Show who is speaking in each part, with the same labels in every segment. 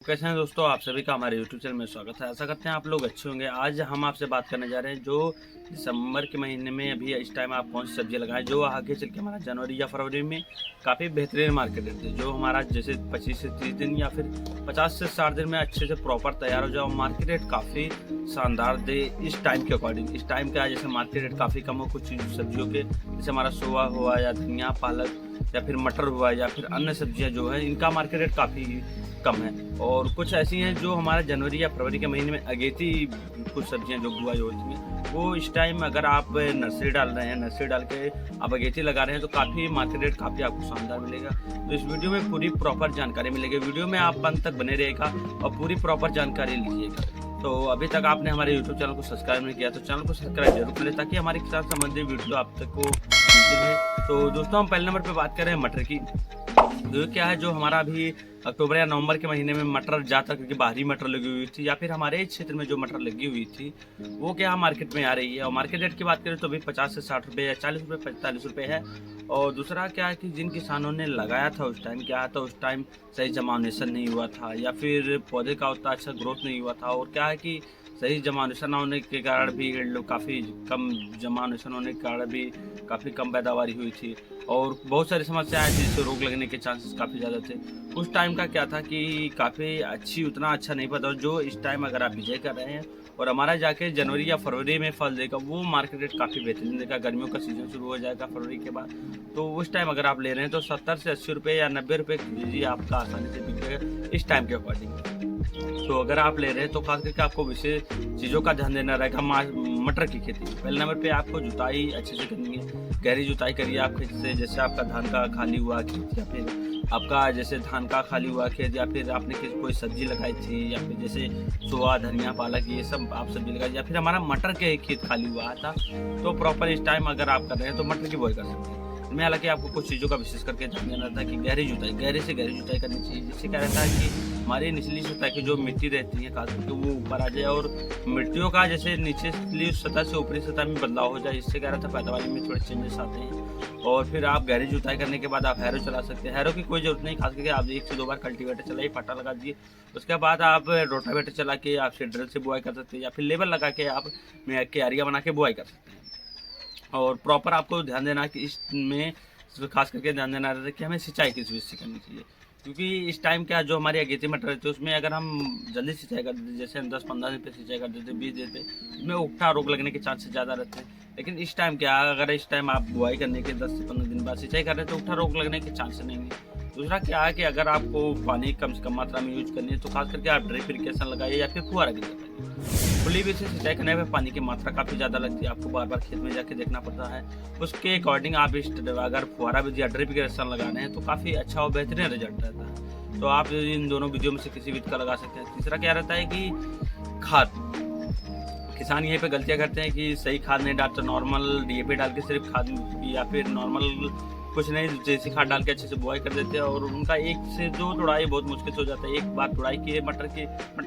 Speaker 1: कैसे हैं दोस्तों, आप सभी का हमारे YouTube चैनल में स्वागत है। आशा करते हैं आप लोग अच्छे होंगे। आज हम आपसे बात करने जा रहे हैं जो दिसंबर के महीने में अभी इस टाइम आप कौन सी सब्जियां लगाएं जो आगे चल के हमारा जनवरी या फरवरी में काफ़ी बेहतरीन मार्केट रेट है, जो हमारा जैसे 25 से 30 दिन या फिर 50 से 60 दिन में अच्छे से प्रॉपर तैयार हो जाए और मार्केट रेट काफ़ी शानदार दे इस टाइम के अकॉर्डिंग। इस टाइम का जैसे मार्केट रेट काफ़ी कम हो कुछ सब्जियों के, जैसे हमारा सोया हुआ या धनिया पालक या फिर मटर हुआ या फिर अन्य सब्जियां जो है इनका मार्केट रेट काफ़ी कम है। और कुछ ऐसी हैं जो हमारे जनवरी या फरवरी के महीने में अगेती कुछ सब्जियां जो बुआई होती हैं, वो इस टाइम अगर आप नर्सरी डाल रहे हैं, नर्सरी डाल के आप अगेती लगा रहे हैं तो काफ़ी मार्केट रेट काफ़ी आपको शानदार मिलेगा। तो इस वीडियो में पूरी प्रॉपर जानकारी मिलेगी। वीडियो में आप अंत तक बने रहेगा और पूरी प्रॉपर जानकारी लीजिएगा। तो अभी तक आपने हमारे YouTube चैनल को सब्सक्राइब नहीं किया तो चैनल को सब्सक्राइब जरूर करें ताकि हमारे किसान संबंधित वीडियो आप तक को मिलती रहे। तो दोस्तों, हम पहले नंबर पे बात कर रहे हैं मटर की। तो क्या है, जो हमारा अभी अक्टूबर या नवंबर के महीने में मटर ज़्यादातर क्योंकि बाहरी मटर लगी हुई थी या फिर हमारे क्षेत्र में जो मटर लगी हुई थी वो क्या मार्केट में आ रही है। और मार्केट रेट की बात करें तो अभी 50 से 60 रुपये या 40 रुपये 45 रुपये है। और दूसरा क्या है कि जिन किसानों ने लगाया था उस टाइम क्या था, उस टाइम सही जमानेशन नहीं हुआ था या फिर पौधे का उतना अच्छा ग्रोथ नहीं हुआ था। और क्या है कि सही जमानेशन न होने के कारण भी काफ़ी कम जमानेशन होने के कारण भी काफ़ी कम पैदावारी हुई थी और बहुत सारी समस्याएं थी, जिससे रोग लगने के चांसेस काफ़ी ज़्यादा थे। उस टाइम का क्या था कि काफ़ी उतना अच्छा नहीं पता जो इस टाइम अगर आप बिजाई कर रहे हैं और हमारा जाके जनवरी या फरवरी में फल देगा वो मार्केट रेट काफ़ी बेहतरीन देगा। गर्मियों का सीजन शुरू हो जाएगा फरवरी के बाद, तो उस टाइम अगर आप ले रहे हैं तो 70 से 80 रुपये या 90 रुपये केजी आपका आसानी से बिकेगा इस टाइम के अकॉर्डिंग। तो अगर आप ले रहे हैं तो खास करके आपको विशेष चीज़ों का ध्यान देना रहेगा। मटर की खेती पहले नंबर पे आपको जुताई अच्छे से करनी है, गहरी जुताई करिए आप खेत से। जैसे आपका धान का खाली हुआ खेत या फिर आपका जैसे धान का खाली हुआ खेत या फिर आपने कोई सब्जी लगाई थी या फिर जैसे सोया धनिया पालक ये सब आप सब्जी लगाई या फिर हमारा मटर के खेत खाली हुआ था, तो प्रॉपर इस टाइम अगर आप कर रहे हैं तो मटर की बुआई कर सकते हैं। इसमें हालांकि आपको कुछ चीज़ों का विशेष करके ध्यान देना था कि गहरी से गहरी जुताई करनी चाहिए, जिससे क्या रहता है कि हमारी निचली सतह की जो मिट्टी रहती है खास करके वो ऊपर आ जाए और मिट्टियों का जैसे निचली सतह से ऊपरी सतह में बदलाव हो जाए। इससे क्या रहता है पैदावार में थोड़े चेंजेस आते हैं। और फिर आप गहरी जुताई करने के बाद आप हैरो चला सकते हैं। हैरो की कोई जरूरत नहीं, खास करके आप 1 से 2 बार कल्टीवेटर चलाइए, पट्टा लगा दीजिए। उसके बाद आप रोटावेटर चला के आप ड्रिल से बुआई कर सकते हैं या फिर लेवल लगा के आप क्यारियाँ बना के बुआई कर सकते हैं। और प्रॉपर आपको ध्यान देना कि इसमें खास करके ध्यान देना रहता है कि हमें सिंचाई किस विधि से करनी चाहिए, क्योंकि इस टाइम क्या जो हमारी अगेती मटर रहती है उसमें अगर हम जल्दी सिंचाई कर देते, जैसे हम 10-15 दिन पे सिंचाई कर देते, 20 दिन पे, उसमें उगटा रोग लगने के चांसेस ज़्यादा रहते हैं। लेकिन इस टाइम क्या, अगर इस टाइम आप बुआई करने के 10 से 15 दिन बाद सिंचाई कर रहे हैं तो उगटा रोग लगने के चांसेस नहीं है। दूसरा क्या है कि अगर आपको पानी कम से कम मात्रा में यूज करनी है तो खास करके आप ड्रिप इरिगेशन लगाइए या फिर फुहारा गिर लगाइए। खुली भी से सिंचाई करने में पानी की मात्रा काफ़ी ज़्यादा लगती है, आपको बार बार खेत में जाके देखना पड़ता है। उसके अकॉर्डिंग आप अगर फुहारा विधि या ड्रिप इरिगेशन लगाने हैं तो काफ़ी अच्छा और बेहतरीन रिजल्ट रहता है। तो आप इन दोनों विधियों में से किसी विधि का लगा सकते हैं। तीसरा क्या रहता है कि खाद, किसान यहीं पे गलतियां करते हैं कि सही खाद नहीं डालते, नॉर्मल डीएपी डाल के सिर्फ खाद या फिर नॉर्मल कुछ नहीं देसी खाद डाल के अच्छे से बुआई कर देते हैं और उनका 1 से 2 तुड़ाई बहुत मुश्किल हो जाता है। एक बार तुड़ाई की मटर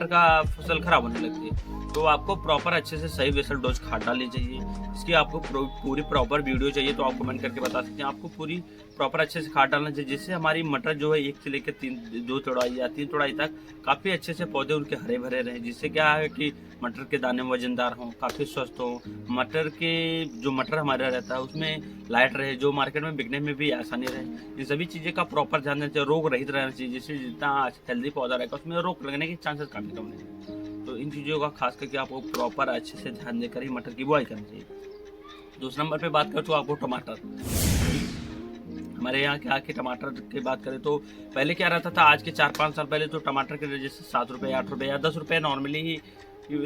Speaker 1: का फसल खराब होने लगती है। तो आपको प्रॉपर अच्छे से सही बेसल डोज खाद डालनी चाहिए। इसकी आपको पूरी प्रॉपर वीडियो चाहिए तो आप कमेंट करके बता सकते हैं। आपको पूरी प्रॉपर अच्छे से खाद डालना चाहिए, जिससे हमारी मटर जो है 1 से लेकर 2 तुड़ाई या 3 तुड़ाई तक काफ़ी अच्छे से पौधे उनके हरे भरे रहें, जिससे क्या है कि मटर के दाने वजनदार हों, काफ़ी स्वस्थ हों। मटर हमारा रहता है उसमें लाइट रहे, जो मार्केट में बिकने में भी आसानी रहे। इन सभी चीज़ें का प्रॉपर ध्यान देना चाहिए। रोग रहित रहना चाहिए, जिससे जितना हेल्दी पौधा रहेगा उसमें रोग लगने के चांसेस काफ़ी कम रहेंगे। तो इन चीज़ों का खास करके आपको प्रॉपर अच्छे से ध्यान देकर ही मटर की बुआई करनी चाहिए। दूसरे नंबर पे बात करें तो आपको टमाटर, हमारे यहाँ क्या कि टमाटर की बात करें तो पहले क्या रहता था, आज के 4-5 साल पहले तो टमाटर के जैसे 7 रुपये 8 रुपये या 10 रुपये नॉर्मली ही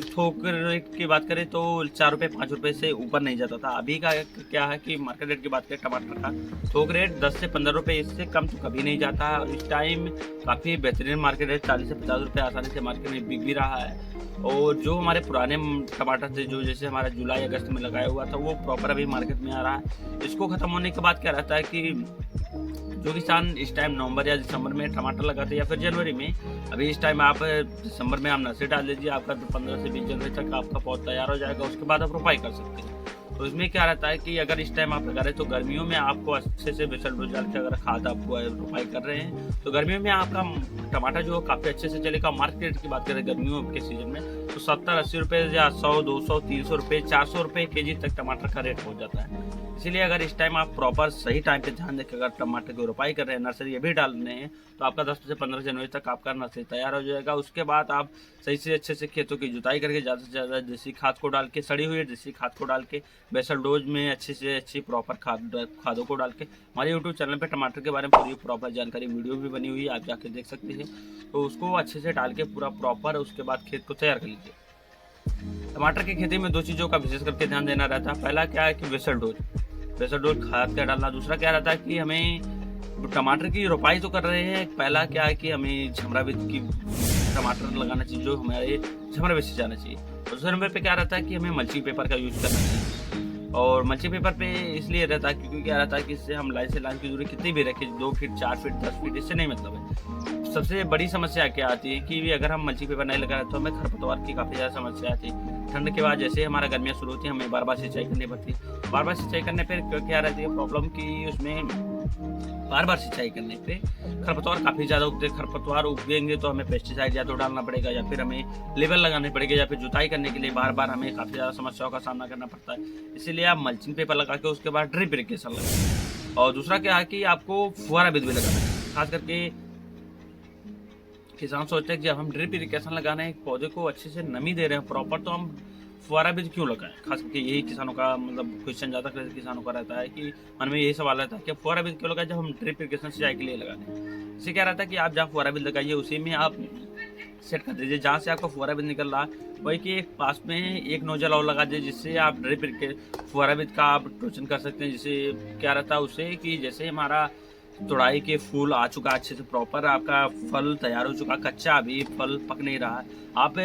Speaker 1: थोक रेट की बात करें तो 4 रुपये 5 रुपये से ऊपर नहीं जाता था। अभी का क्या है कि मार्केट रेट की बात करें टमाटर का थोक रेट 10 से 15 रुपये, इससे कम तो कभी नहीं जाता। इस टाइम काफ़ी बेहतरीन मार्केट रेट 40 से 50 रुपये आसानी से मार्केट में बिक भी रहा है। और जो हमारे पुराने टमाटर थे जो जैसे हमारा जुलाई अगस्त में लगाया हुआ था वो प्रॉपर अभी मार्केट में आ रहा है। इसको ख़त्म होने के बाद क्या रहता है कि जो किसान इस टाइम नवंबर या दिसंबर में टमाटर लगाते हैं या फिर जनवरी में, अभी इस टाइम आप दिसंबर में आप नर्सरी डाल दीजिए, आपका 15 से 20 जनवरी तक आपका पौधा तैयार हो जाएगा। उसके बाद आप रोपाई कर सकते हैं। तो इसमें क्या रहता है कि अगर इस टाइम आप लगा रहे हैं तो गर्मियों में आपको अच्छे से बेसल डोज डाल के अगर खाद आपको रोपाई कर रहे हैं तो गर्मियों में आपका टमाटर जो काफ़ी अच्छे से चलेगा। मार्केट की बात करें गर्मियों के सीजन में तो 70-80 रुपये या 100-200-300 रुपये 400 रुपये केजी तक टमाटर का रेट पहुंच जाता है। इसीलिए अगर इस टाइम आप प्रॉपर सही टाइम पे ध्यान देकर अगर टमाटर की रोपाई कर रहे हैं, नर्सरी अभी डाल रहे हैं, तो आपका 10 से 15 जनवरी तक आपका नर्सरी तैयार हो जाएगा। उसके बाद आप सही से अच्छे से खेतों की जुताई करके ज़्यादा से ज़्यादा देसी खाद को डाल के, सड़ी हुई देसी खाद को डाल के, बेसल डोज में अच्छी से अच्छी प्रॉपर खादों को डाल के, हमारे यूट्यूब चैनल पे टमाटर के बारे में पूरी प्रॉपर जानकारी वीडियो भी बनी हुई है, आप जाके देख सकते हैं। तो उसको अच्छे से डाल के पूरा प्रॉपर उसके बाद खेत को तैयार कर लीजिए। टमाटर की खेती में 2 चीज़ों का विशेष करके ध्यान देना रहता है। पहला क्या है कि बेसल डोज खाद का डालना। दूसरा क्या रहता है कि हमें टमाटर की रोपाई तो कर रहे हैं, पहला क्या है कि हमें झमरा बीज की टमाटर लगाना चाहिए जो हमारे झमरा बीज से जाना चाहिए। दूसरे नंबर पे क्या रहता है कि हमें मल्चिंग पेपर का यूज करना चाहिए। और मल्चिंग पेपर पे इसलिए रहता है क्योंकि क्या रहता है कि इससे हम लाइन से लाइन की दूरी कितनी भी रखें, 2 फीट 4 फीट 10 फीट, इससे नहीं मतलब है। सबसे बड़ी समस्या क्या आती है कि अगर हम मल्चिंग पेपर नहीं लगा रहे तो हमें खरपतवार की काफ़ी ज़्यादा समस्या आती है। ठंड के बाद जैसे हमारा गर्मियाँ शुरू होती है हमें बार बार सिंचाई करनी पड़ती है। बार बार सिंचाई करने पर क्या रहती है प्रॉब्लम कि उसमें बार बार सिंचाई करने पे खरपतवार काफ़ी ज़्यादा उगते। खरपतवार उगेंगे तो हमें पेस्टिसाइड या तो डालना पड़ेगा या फिर हमें लेबल लगाने पड़ेगा या फिर जुताई करने के लिए बार बार हमें काफ़ी ज़्यादा समस्याओं का सामना करना पड़ता है। इसीलिए आप मल्चिंग पेपर लगा के उसके बाद ड्रिप इरिगेशन लगाएं। और दूसरा क्या है कि आपको फुहारा विधि भी लगाना है। खास करके किसान सोचते हैं कि जब हम ड्रिप इरिगेशन लगाना है पौधे को अच्छे से नमी दे रहे हैं प्रॉपर, तो हम फुहारा बीज क्यों लगाएं। खास करके यही किसानों का मतलब क्वेश्चन ज़्यादा किसानों का रहता है कि मन में यही सवाल रहता है कि फुहारा बीज क्यों लगाएं जब हम ड्रिप इरिगेशन सिंचाई के लिए लगाने हैं। इससे क्या रहता है कि आप जहाँ फुहारा बीज लगाइए उसी में आप सेट कर दीजिए जहाँ से आपका फुहारा बीज निकल रहा है वही कि एक पास में एक नोजल और लगा दीजिए जिससे आप ड्रिप फुहारा बीज का आप टोचन कर सकते हैं। जिससे क्या रहता है उससे कि जैसे हमारा तुड़ाई के फूल आ चुका अच्छे से प्रॉपर, आपका फल तैयार हो चुका, कच्चा अभी फल पक नहीं रहा, आप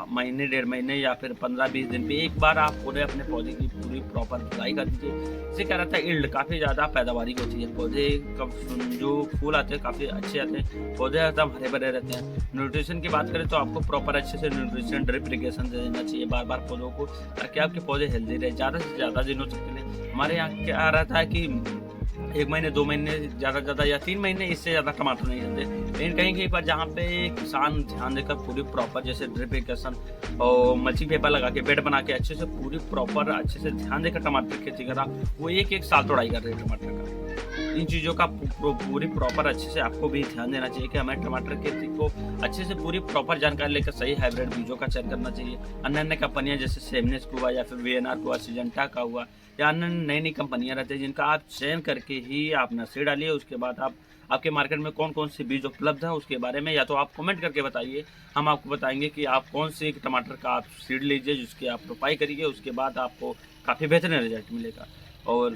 Speaker 1: महीने 1.5 महीने या फिर 15-20 दिन पे एक बार आप पूरे अपने पौधे की पूरी प्रॉपर खुदाई कर दीजिए। इससे क्या रहता है इल्ड काफ़ी ज़्यादा पैदावारी होती है। पौधे कब जो फूल आते हैं काफ़ी अच्छे आते हैं, पौधे एकदम हरे भरे रहते हैं। न्यूट्रिशन की बात करें तो आपको प्रॉपर अच्छे से न्यूट्रिशन ड्रिप इरिगेशन दे देना चाहिए बार बार पौधों को, ताकि आपके पौधे हेल्दी रहे ज़्यादा से ज़्यादा दिनों तक के लिए। हमारे यहाँ क्या रहता है कि 1 महीने 2 महीने ज़्यादा ज़्यादा या 3 महीने इससे ज़्यादा टमाटर नहीं चलते। लेकिन कहीं कहीं पर जहाँ पे किसान ध्यान देकर पूरी प्रॉपर जैसे ड्रिप इरिगेशन और मल्चिंग पेपर लगा के बेड बना के अच्छे से पूरी प्रॉपर अच्छे से ध्यान देकर टमाटर की खेती करा, वो एक साल तोड़ाई कर रहे हैं टमाटर का। इन चीज़ों का पूरी प्रॉपर अच्छे से आपको भी ध्यान देना चाहिए कि हमें टमाटर खेती को अच्छे से पूरी प्रॉपर जानकारी लेकर सही हाइब्रिड बीजों का चयन करना चाहिए। अन्य अन्य कंपनियां जैसे सेमनेस को हुआ या फिर VNR को हुआ, सिजेंटा का हुआ या अन्य नई नई कंपनियां रहती हैं जिनका आप चयन करके ही आप नर्सरी डालिए। उसके बाद आप आपके मार्केट में कौन कौन से बीज उपलब्ध है उसके बारे में या तो आप कमेंट करके बताइए, हम आपको बताएंगे कि आप कौन से टमाटर का आप सीड लीजिए जिसकी आप रोपाई करिए। उसके बाद आपको काफ़ी बेहतरीन रिजल्ट मिलेगा। और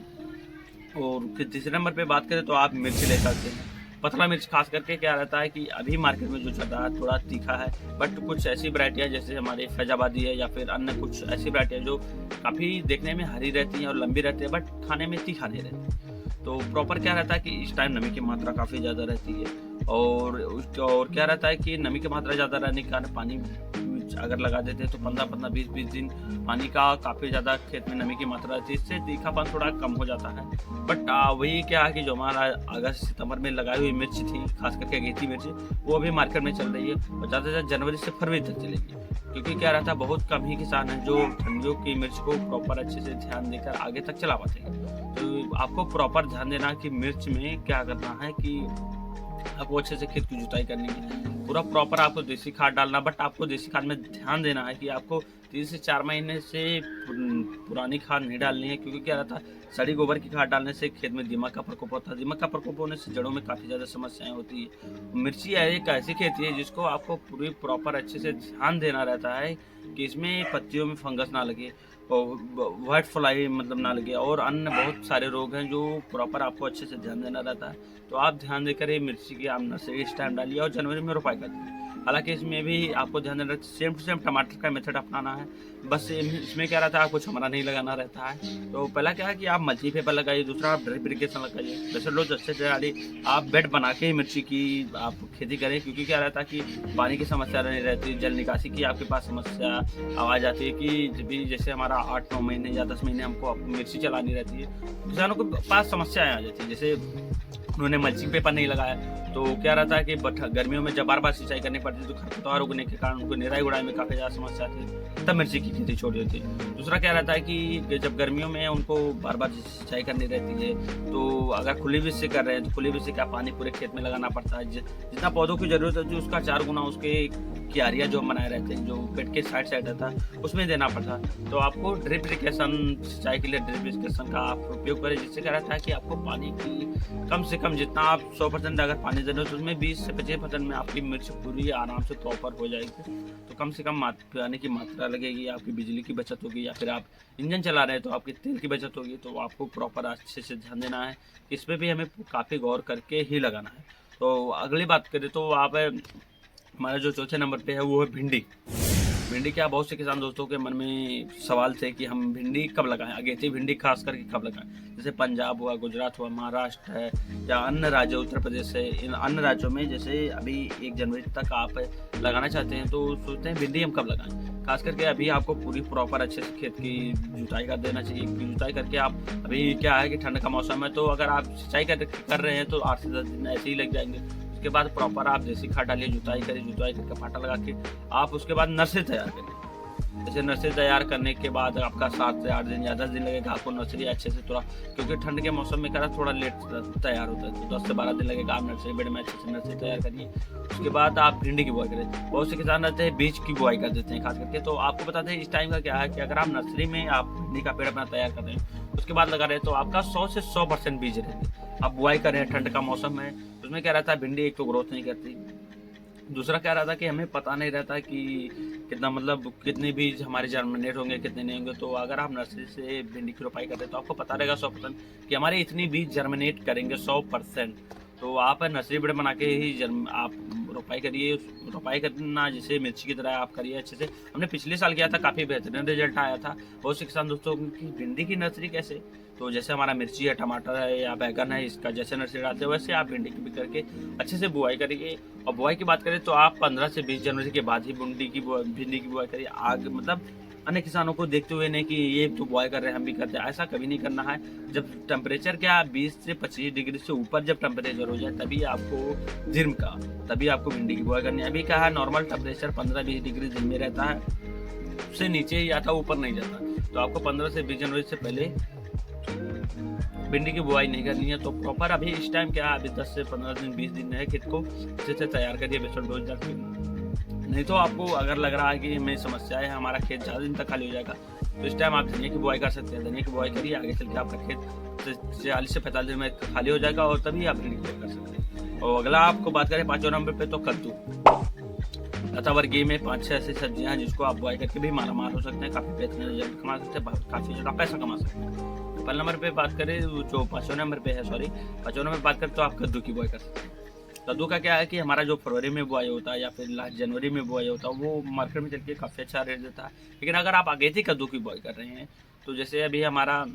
Speaker 1: तीसरे नंबर पे बात करें तो आप मिर्च ले सकते हैं। पतला मिर्च खास करके क्या रहता है कि अभी मार्केट में जो चल रहा है थोड़ा तीखा है, बट कुछ ऐसी वैरायटियाँ जैसे हमारे फैजाबादी है या फिर अन्य कुछ ऐसी वैरायटियाँ जो काफ़ी देखने में हरी रहती हैं और लंबी रहती है बट खाने में तीखा नहीं रहती। तो प्रॉपर क्या रहता है कि इस टाइम नमी की मात्रा काफ़ी ज़्यादा रहती है और क्या रहता है कि नमी की मात्रा ज़्यादा रहने के कारण पानी अगर लगा देते हैं तो 15-15 20-20 दिन पानी का काफ़ी ज़्यादा खेत में नमी की मात्रा रहती है, इससे तीखापन थोड़ा कम हो जाता है। बट वही क्या है कि जो हमारा अगस्त सितंबर में लगाई हुई मिर्च थी खास करके अगेती मिर्च, वो अभी मार्केट में चल रही है और ज़्यादा से ज़्यादा जनवरी से फरवरी तक चलेगी। क्योंकि क्या रहता है बहुत कम ही किसान हैं जो ठंडियों की मिर्च को प्रॉपर अच्छे से ध्यान देकर आगे तक चला पाते हैं। तो आपको प्रॉपर ध्यान देना कि मिर्च में क्या करना है कि आपको अच्छे से खेत की जुताई करनी है, पूरा प्रॉपर आपको देसी खाद डालना। बट आपको देसी खाद में ध्यान देना है कि आपको 3 से 4 महीने से पुरानी खाद नहीं डालनी है। क्योंकि क्या रहता है सड़ी गोबर की खाद डालने से खेत में दीमक का प्रकोप होता है, दीमक का प्रकोप होने से जड़ों में काफ़ी ज़्यादा समस्याएं होती है। मिर्ची एक ऐसी खेती है जिसको आपको पूरी प्रॉपर अच्छे से ध्यान देना रहता है कि इसमें पत्तियों में फंगस ना लगे और वाइट फ्लाई मतलब ना लगे और अन्य बहुत सारे रोग हैं जो प्रॉपर आपको अच्छे से ध्यान देना रहता है। तो आप ध्यान देकर ये मिर्ची की आप नर्सरी इस टाइम डालिए और जनवरी में रोपाई कर दीजिए। हालांकि इसमें भी आपको ध्यान देना, सेम टू सेम टमाटर का मेथड अपनाना है। बस इसमें क्या रहता है, आपको छमरा नहीं लगाना रहता है। तो पहला क्या है कि आप मल्ची पेपर लगाइए, दूसरा आप ड्रिप इरिगेशन लगाइए। वैसे लोग अच्छे से आप बेड बना के ही मिर्ची की आप खेती करें, क्योंकि क्या रहता है कि पानी की समस्या नहीं रहती, जल निकासी की आपके पास समस्या आ जाती है कि जब भी जैसे हमारा 8-9 महीने या 10 महीने हमको मिर्ची चलानी रहती है, किसानों के पास समस्याएं आ जाती है। जैसे उन्होंने मल्चिंग पेपर नहीं लगाया, तो क्या रहता है कि गर्मियों में जब बार बार सिंचाई करनी पड़ती है तो खरपतवार उगने के कारण उनको निराई गुड़ाई में काफ़ी ज़्यादा समस्या आती है, तब मिर्ची की खेती छोड़ देती है। दूसरा क्या रहता है कि जब गर्मियों में उनको बार बार सिंचाई करनी रहती है, तो अगर खुली बीज से कर रहे हैं तो खुली बीज से क्या पानी पूरे खेत में लगाना पड़ता है। जितना पौधों की जरूरत होती है उसका 4 गुना उसके क्यारियाँ जो बनाए रहते हैं, जो पेट के साइड रहता है उसमें देना पड़ता है। तो आपको ड्रिप इरिगेशन सिंचाई के लिए ड्रिप इरिगेशन का आप उपयोग करें, जिससे क्या रहता है कि आपको पानी की कम से कम जितना आप 100% अगर पानी दे रहे हो तो उसमें 20 से 25% में आपकी मिर्च पूरी आराम से प्रॉपर हो जाएगी। तो कम से कम पानी की मात्रा लगेगी, आपकी बिजली की बचत होगी, या फिर आप इंजन चला रहे हैं तो आपके तेल की बचत होगी। तो आपको प्रॉपर अच्छे से ध्यान देना है, इस पर भी हमें काफ़ी गौर करके ही लगाना है। तो अगली बात करें तो आप हमारा जो चौथे नंबर पे है वो है भिंडी। भिंडी क्या, बहुत से किसान दोस्तों के मन में सवाल थे कि हम भिंडी कब लगाएं, अगेती भिंडी खास करके कब लगाएं। जैसे पंजाब हुआ, गुजरात हुआ, महाराष्ट्र है, या अन्य राज्य उत्तर प्रदेश है, इन अन्य राज्यों में जैसे अभी 1 जनवरी तक आप लगाना चाहते हैं तो सोचते हैं भिंडी हम कब लगाएं। खास करके अभी आपको पूरी प्रॉपर अच्छे से खेत की जुताई कर देना चाहिए। जुताई करके आप, अभी क्या है कि ठंड का मौसम है, तो अगर आप सिंचाई कर रहे हैं तो 8 से 10 दिन ऐसे ही लग जाएंगे। उसके बाद प्रॉपर आप देसी खाद डालिए, जुताई करिए, जुताई करके फाटा लगा के आप उसके बाद नर्सरी तैयार करिए। जैसे नर्सरी तैयार करने के बाद आपका 7 से 8 दिन या 10 दिन लगेगा आपको नर्सरी अच्छे से थोड़ा, क्योंकि ठंड के मौसम में थोड़ा लेट तैयार होता है, तो 10 से 12 दिन लगेगा। आप नर्सरी बेड में अच्छे से नर्सरी तैयार करिए। उसके बाद आप भिंडी की बुआई करें। बहुत से किसान रहते हैं बीज की बुआई कर देते हैं खास करके, तो आपको बताते हैं इस टाइम का क्या है कि अगर आप नर्सरी में आप भिंडी का पेड़ अपना तैयार कर रहे हैं, उसके बाद लगा रहे हैं तो आपका 100 से 100% बीज रहेंगे। आप बुआई कर रहे हैं, ठंड का मौसम है, उसमें क्या रहता है भिंडी एक तो ग्रोथ नहीं करती, दूसरा क्या रहता है कि हमें पता नहीं रहता है कि कितना, मतलब कितने बीज हमारे जर्मिनेट होंगे कितने नहीं होंगे। तो अगर आप नर्सरी से भिंडी की रोपाई करते हैं तो आपको पता रहेगा 100% कि हमारे इतनी बीज जर्मिनेट करेंगे 100%। तो आप नर्सरी बेड बना के ही आप रोपाई करिए। रोपाई करना जैसे मिर्ची की तरह आप करिए अच्छे से। हमने पिछले साल किया था, काफ़ी बेहतरीन रिजल्ट आया था। बहुत से किसान दोस्तों की भिंडी की नर्सरी कैसे, तो जैसे हमारा मिर्ची है, टमाटर है या बैगन है, इसका जैसे नर्सरी डालते हैं वैसे आप भिंडी की भी करके अच्छे से बुआई करिए। और बुआई की बात करें तो आप 15 से 20 जनवरी के बाद ही भिंडी की बुआई करिए। आगे मतलब अन्य किसानों को देखते हुए नहीं कि ये तो बुआई कर रहे हैं हम भी करते हैं, ऐसा कभी नहीं करना है। जब टेम्परेचर क्या 20 से 25 डिग्री से ऊपर जब टेम्परेचर हो जाए तभी आपको तभी आपको भिंडी की बुआई करनी है। अभी क्या है, नॉर्मल टेम्परेचर 15-20 डिग्री दिन में रहता है, उससे नीचे ही आता, ऊपर नहीं जाता। तो आपको 15 से 20 जनवरी से पहले भिंडी की बुआई नहीं करनी है। तो प्रॉपर अभी इस टाइम क्या है, अभी 10 से 15 दिन 20 दिन है, खेत को अच्छे से तैयार करिए बेसल डोज डाल। नहीं तो आपको अगर लग रहा है कि हमें समस्या है, हमारा खेत ज़्यादा दिन तक खाली हो जाएगा, तो इस टाइम आप धनिया की बुआई कर सकते हैं। धनिया की बुआई करिए, आगे चल के आपका खेत 40 से 45 दिन में खाली हो जाएगा और तभी आप भिंडी की बुआई कर सकते हैं। और अगला आपको बात करें 5वें नंबर पे, तो कद्दू। लता वर्गीय में 5-6 ऐसी सब्जियां हैं जिसको आप बुआई करके भी मालामाल हो सकते हैं, काफ़ी बेहतरीन रिजल्ट कमा सकते हैं, काफ़ी ज़्यादा पैसा कमा सकते हैं। पहले नंबर पे बात करें, जो 5वें नंबर पे है, 5वें नंबर पे बात करें तो आप कद्दू की बुआई कर सकते हैं। कद्दू का क्या है कि हमारा जो फरवरी में बुआई होता है या फिर लास्ट जनवरी में बुआई होता है वो मार्केट में चल के काफ़ी अच्छा रेट देता है। लेकिन अगर आप अगेती कद्दू की बुआई कर रहे हैं, तो जैसे अभी हमारा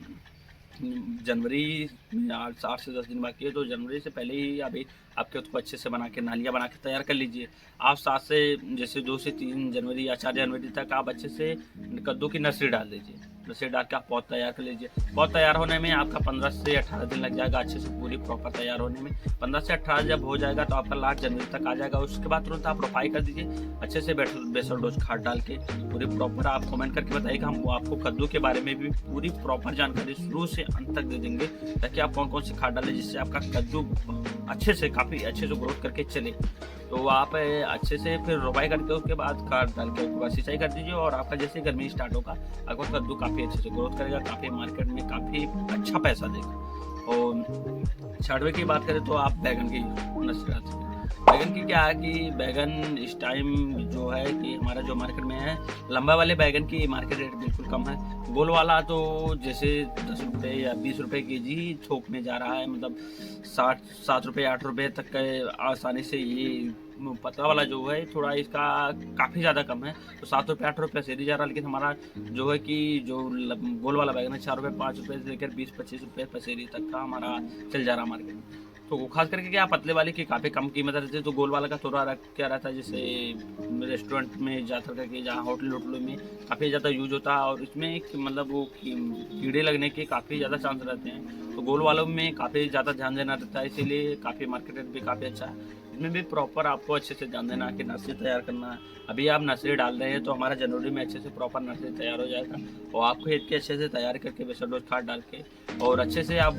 Speaker 1: जनवरी में 8 से 10 दिन बाकी है, तो जनवरी से पहले ही अभी आपके उसको अच्छे से बना के नालियाँ बना के तैयार कर लीजिए। आप 7 से जैसे 2 से 3 जनवरी या 4 जनवरी तक आप अच्छे से कद्दू की नर्सरी डाल दीजिए। नर्सरी डाल के आप पौध तैयार कर लीजिए। पौध तैयार होने में आपका 15 से 18 दिन लग जाएगा अच्छे से पूरी प्रॉपर तैयार होने में। 15 से 18 जब हो जाएगा तो आपका लास्ट जनवरी तक आ जाएगा। उसके बाद तुरंत आप रोपाई कर दीजिए अच्छे से बेसल डोज खाद डाल के पूरी प्रॉपर। आप कमेंट करके बताइएगा, हम आपको कद्दू के बारे में भी पूरी प्रॉपर जानकारी शुरू से अंत तक दे देंगे, ताकि आप कौन कौन सी खाद डालें जिससे आपका कद्दू अच्छे से काफ़ी अच्छे से ग्रोथ करके चले। तो आप अच्छे से फिर रोपाई करके उसके बाद खाद डाल के उसके बाद सिंचाई कर दीजिए, और आपका जैसे गर्मी स्टार्ट होगा आपका कद्दू काफ़ी अच्छे से ग्रोथ करेगा, काफ़ी मार्केट में काफ़ी अच्छा पैसा देगा। और 6वें की बात करें तो आप बैगन की नर्सरी डाल सकते हैं। बैगन की क्या है कि बैगन इस टाइम जो है कि हमारा जो मार्केट में है, लंबा वाले बैगन की मार्केट रेट बिल्कुल कम है। गोल वाला तो जैसे 10 रुपये या 20 रुपये केजी थोक में जा रहा है, मतलब 7 रुपये 8 रुपये तक आसानी से ये पतला वाला जो है थोड़ा इसका काफ़ी ज़्यादा कम है, तो 7 रुपये 8 रुपये पसेरी जा रहा है। लेकिन हमारा जो है कि जो गोल वाला बैगन है 4 रुपये 5 रुपये से लेकर 20-25 रुपये पसेरी तक का हमारा चल जा रहा है मार्केट में। तो खास करके क्या पतले वाले की काफ़ी कम कीमत रहती है, तो गोल वाला का थोड़ा क्या रहता है, जैसे रेस्टोरेंट में जा करके जहाँ होटल वोटलों में काफ़ी ज़्यादा यूज होता है और इसमें मतलब वो कीड़े लगने के काफ़ी ज़्यादा चांस रहते हैं। तो गोल वालों में काफ़ी ज़्यादा ध्यान देना रहता है, इसीलिए काफ़ी मार्केट रेट भी काफ़ी अच्छा है। इसमें भी प्रॉपर आपको अच्छे से ध्यान देना है कि नर्सरी तैयार करना है। अभी आप नर्सरी डाल रहे हैं तो हमारा जनवरी में अच्छे से प्रॉपर नर्सरी तैयार हो जाएगा और आपको खेत के अच्छे से तैयार करके बेसर डोज खाद डाल के और अच्छे से आप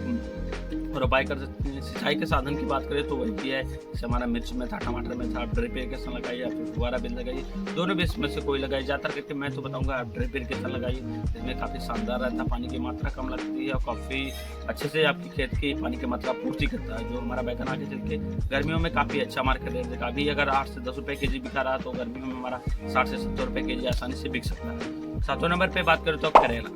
Speaker 1: रोपाई कर सकते हैं। सिंचाई के साधन की बात करें तो वही है, जैसे हमारा मिर्च में था, टमाटर में था, आप ड्रिप इरिगेशन लगाइए या फिर फुहारा बिल लगाइए, दोनों भी इसमें से कोई लगाइए। ज़्यादातर करके मैं तो बताऊंगा आप ड्रिप इरिगेशन लगाइए, इसमें काफ़ी शानदार रहता है, पानी की मात्रा कम लगती है और काफ़ी अच्छे से आपकी खेत की पानी की मात्रा पूर्ति करता है, जो हमारा बैगन आगे चल के गर्मियों में काफ़ी अच्छा मार्केट रेट देगा। अभी अगर 8 से 10 रुपये केजी बिका रहा तो गर्मियों में हमारा 60 से 70 रुपये केजी आसानी से बिक सकता है। 7वें नंबर पे बात करें तो करेला।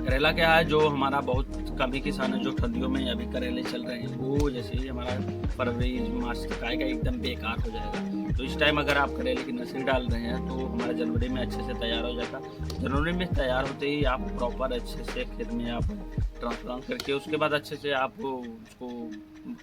Speaker 1: करेला क्या है, जो हमारा बहुत कम ही किसान है जो ठंडियों में अभी करेले चल रहे हैं, वो जैसे ही हमारा फरवरी मार्च तक आएगा एकदम बेकार हो जाएगा। तो इस टाइम अगर आप करेले की नर्सरी डाल रहे हैं तो हमारा जनवरी में अच्छे से तैयार हो जाएगा। जनवरी में तैयार होते ही आप प्रॉपर अच्छे से खेत में आप ट्रांसप्लांट करके उसके बाद अच्छे से आप उसको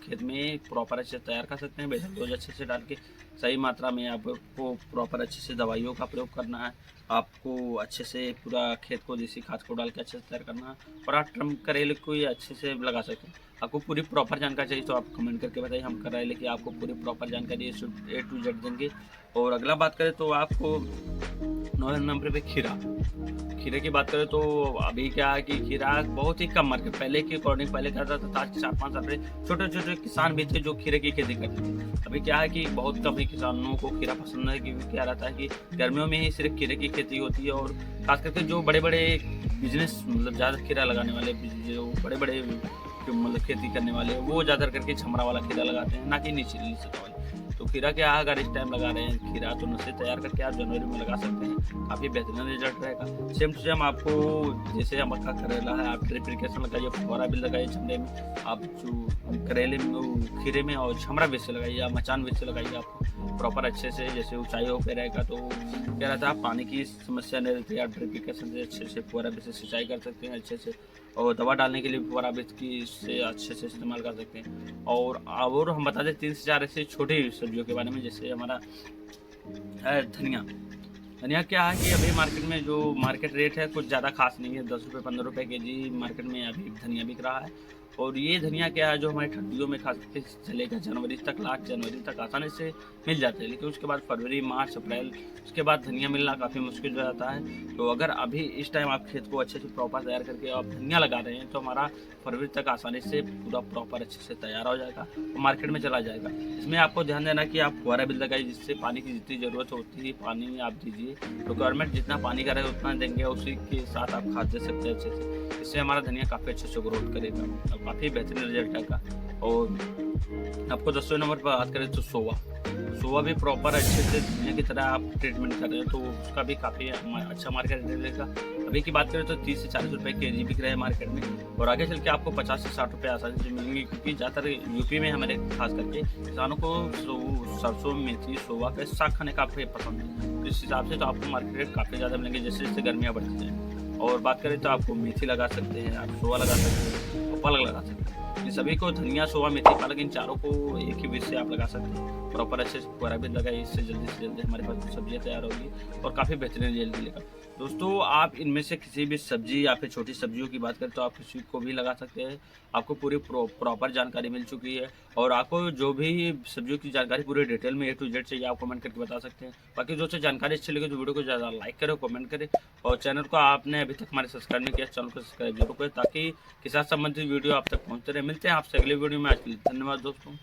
Speaker 1: खेत में प्रॉपर अच्छे से तैयार कर सकते हैं। बेसल डोज अच्छे से डाल के सही मात्रा में आपको प्रॉपर अच्छे से दवाइयों का प्रयोग करना है, आपको अच्छे से पूरा खेत को देसी खाद को डाल के अच्छे से तैयार करना है और आप करेले को ये अच्छे से लगा सकते हैं। आपको पूरी प्रॉपर जानकारी चाहिए तो आप कमेंट करके बताइए, हम करेले की आपको पूरी प्रॉपर जानकारी A to Z देंगे। और अगला बात करें तो आपको 9वें नंबर पे खीरे की बात करें तो अभी क्या है कि खीरा बहुत ही कम मार्केट, पहले के अकॉर्डिंग पहले क्या था आज 4-5 साल पहले छोटे छोटे किसान भी थे जो खीरे की खेती करते थे। अभी क्या है कि बहुत कम ही किसानों को खीरा पसंद है, क्योंकि क्या रहता है कि गर्मियों में ही सिर्फ खीरे की खेती होती है और खास करके जो बड़े बड़े बिजनेस मतलब ज़्यादा खीरा लगाने वाले जो बड़े बड़े मतलब खेती करने वाले वो ज़्यादा करके छमड़ा वाला खीरा लगाते हैं, ना कि नीचे सतह वाली। तो खीरा क्या है, अगर इस टाइम लगा रहे हैं खीरा तो नर्सरी तैयार करके आप जनवरी में लगा सकते हैं, काफ़ी बेहतरीन रिजल्ट रहेगा। सेम टू सेम आपको जैसे मक्का करेला है, आप ड्रिप इरिगेशन लगाइए, फुहारा भी लगाइए छमड़े में, आप जो करेले में खीरे में और छमड़ा बीज से लगाइए, आप मचान बीज से लगाइए, आपको प्रॉपर अच्छे से जैसे ऊंचाइयों पे रहेगा तो क्या रहता है पानी की समस्या नहीं रहती है। आप ड्रिप इरिगेशन से अच्छे से फुहारा बीज से सिंचाई कर सकते हैं अच्छे से, और दवा डालने के लिए फुहारा बीज की से अच्छे से इस्तेमाल कर सकते हैं। और हम बता दें 3 से 4 ऐसे छोटी सब्जियों के बारे में, जैसे हमारा है धनिया क्या है कि अभी मार्केट में जो मार्केट रेट है कुछ ज़्यादा खास नहीं है, 10 रुपये 15 रुपये केजी मार्केट में अभी धनिया बिक रहा है। और ये धनिया क्या है जो हमारी ठंडियों में खास करके चलेगा जनवरी तक, लास्ट जनवरी तक आसानी से मिल जाते हैं, लेकिन उसके बाद फरवरी मार्च अप्रैल उसके बाद धनिया मिलना काफ़ी मुश्किल हो जाता है। तो अगर अभी इस टाइम आप खेत को अच्छे से प्रॉपर तैयार करके आप धनिया लगा रहे हैं तो हमारा फरवरी तक आसानी से पूरा प्रॉपर अच्छे से तैयार हो जाएगा और मार्केट में चला जाएगा। इसमें आपको ध्यान देना कि आप फुहारा भी लगाइए, जिससे पानी की जितनी ज़रूरत होती है पानी आप दीजिए, तो गवर्नमेंट जितना पानी का रहे उतना देंगे, उसी के साथ आप खाद दे सकते हैं अच्छे से। इससे हमारा धनिया काफ़ी अच्छे से ग्रोथ करेगा और काफ़ी बेहतरीन रिजल्ट आएगा। और आपको 10वें नंबर पर बात करें तो सोवा भी प्रॉपर अच्छे से धनिया की तरह आप ट्रीटमेंट कर रहे हैं तो उसका भी काफ़ी अच्छा मार्केट मिलेगा। अभी की बात करें तो 30 से 40 रुपये केजी बिक रहे हैं मार्केट में और आगे चल के आपको 50 से 60 रुपये आसानी से मिलेंगे, क्योंकि ज़्यादातर यूपी में हमारे खास करके किसानों को सरसों मेथी सोवा का साग खाने काफ़ी पसंद है। तो इस हिसाब से तो आपको मार्केट रेट काफ़ी ज़्यादा मिलेंगे जैसे जैसे गर्मियाँ बढ़ती हैं। और बात करें तो आपको मेथी लगा सकते हैं, आप सोवा लगा सकते हैं और पालक लगा सकते हैं। इन सभी को धनिया सोवा मेथी पालक इन चारों को एक ही बीज से आप लगा सकते हैं। प्रॉपर अच्छे से फुहारा भी लगाइए, इससे जल्दी से जल्दी हमारे पास सब्जियाँ तैयार होगी और काफ़ी बेहतरीन रिजल्ट मिलेगा। दोस्तों आप इनमें से किसी भी सब्जी या फिर छोटी सब्जियों की बात करें तो आप किसी को भी लगा सकते हैं। आपको पूरी प्रॉपर जानकारी मिल चुकी है और आपको जो भी सब्जियों की जानकारी पूरी डिटेल में A to Z चाहिए आप कमेंट करके बता सकते हैं। बाकी दोस्तों जानकारी अच्छी लगे तो वीडियो को ज़्यादा लाइक करें, कमेंट करें और चैनल को आपने अभी तक हमारे सब्सक्राइब नहीं किया चैनल को सब्सक्राइब जरूर करें ताकि किसान संबंधित वीडियो आप तक पहुँचते रहे। मिलते हैं आपसे अगले वीडियो में, आज के लिए धन्यवाद दोस्तों।